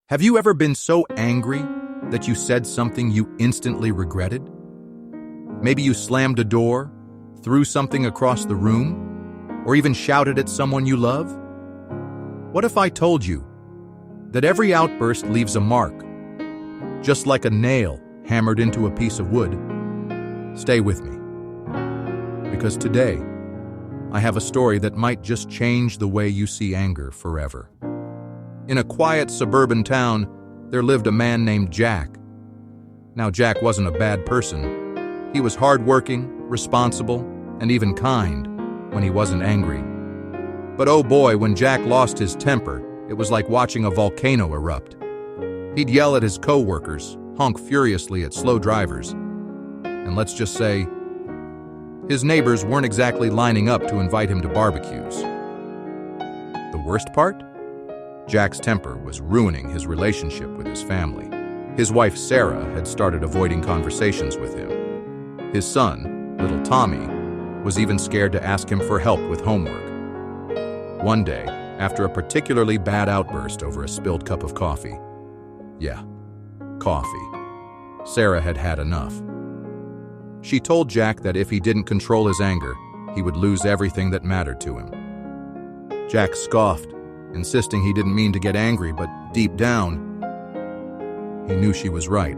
Have you ever been so angry that you said something you instantly regretted? Maybe you slammed a door, threw something across the room, or even shouted at someone you love? What if I told you that every outburst leaves a mark, just like a nail hammered into a piece of wood? Stay with me, because today I have a story that might just change the way you see anger forever. In a quiet suburban town, there lived a man named Jack. Now, Jack wasn't a bad person. He was hardworking, responsible, and even kind when he wasn't angry. But oh boy, when Jack lost his temper, it was like watching a volcano erupt. He'd yell at his co-workers, honk furiously at slow drivers, and let's just say, his neighbors weren't exactly lining up to invite him to barbecues. The worst part? Jack's temper was ruining his relationship with his family. His wife Sarah had started avoiding conversations with him. His son, little Tommy, was even scared to ask him for help with homework. One day, after a particularly bad outburst over a spilled cup of coffee, Sarah had had enough. She told Jack that if he didn't control his anger, he would lose everything that mattered to him. Jack scoffed, insisting he didn't mean to get angry, but deep down, he knew she was right.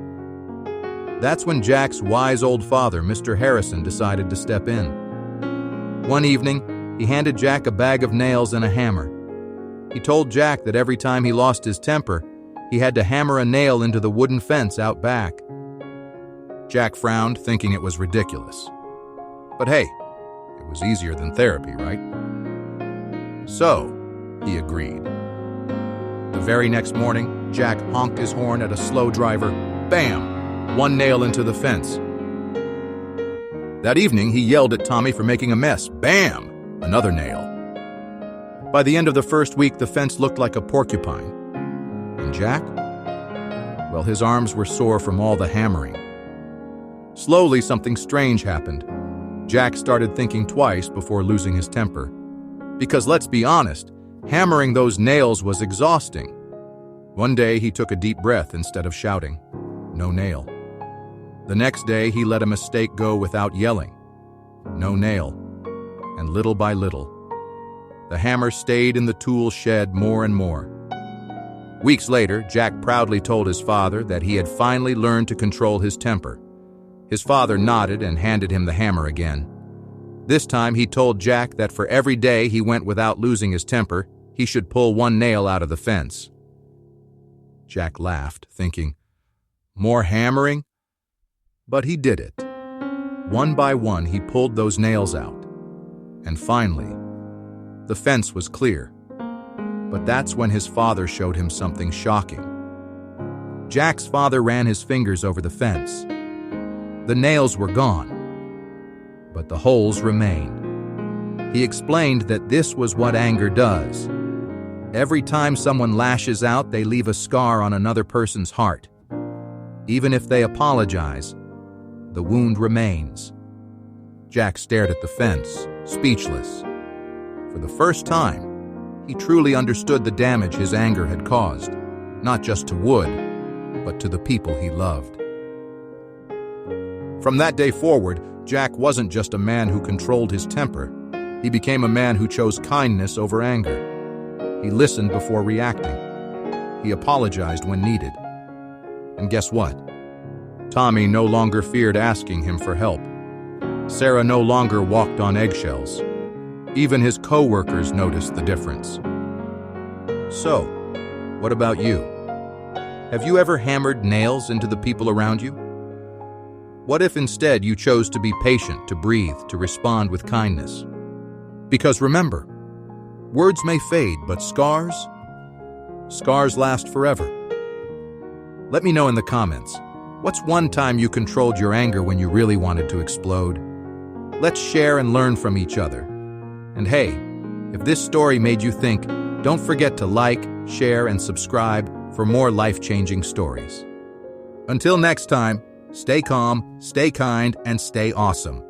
That's when Jack's wise old father, Mr. Harrison, decided to step in. One evening, he handed Jack a bag of nails and a hammer. He told Jack that every time he lost his temper, he had to hammer a nail into the wooden fence out back. Jack frowned, thinking it was ridiculous. But hey, it was easier than therapy, right? So, he agreed. The very next morning, Jack honked his horn at a slow driver. Bam! One nail into the fence. That evening, he yelled at Tommy for making a mess. Bam! Another nail. By the end of the first week, the fence looked like a porcupine. And Jack? Well, his arms were sore from all the hammering. Slowly, something strange happened. Jack started thinking twice before losing his temper. Because let's be honest, hammering those nails was exhausting. One day, he took a deep breath instead of shouting. No nail. The next day, he let a mistake go without yelling. No nail. And little by little, the hammer stayed in the tool shed more and more. Weeks later, Jack proudly told his father that he had finally learned to control his temper. His father nodded and handed him the hammer again. This time, he told Jack that for every day he went without losing his temper, he should pull one nail out of the fence. Jack laughed, thinking, more hammering? But he did it. One by one, he pulled those nails out. And finally, the fence was clear. But that's when his father showed him something shocking. Jack's father ran his fingers over the fence. The nails were gone, but the holes remained. He explained that this was what anger does. Every time someone lashes out, they leave a scar on another person's heart. Even if they apologize, the wound remains. Jack stared at the fence, speechless. For the first time, he truly understood the damage his anger had caused, not just to wood, but to the people he loved. From that day forward, Jack wasn't just a man who controlled his temper. He became a man who chose kindness over anger. He listened before reacting. He apologized when needed. And guess what? Tommy no longer feared asking him for help. Sarah no longer walked on eggshells. Even his co-workers noticed the difference. So, what about you? Have you ever hammered nails into the people around you? What if instead you chose to be patient, to breathe, to respond with kindness? Because remember, words may fade, but scars last forever. Let me know in the comments, what's one time you controlled your anger when you really wanted to explode? Let's share and learn from each other. And hey, if this story made you think, don't forget to like, share, and subscribe for more life-changing stories. Until next time, stay calm, stay kind, and stay awesome.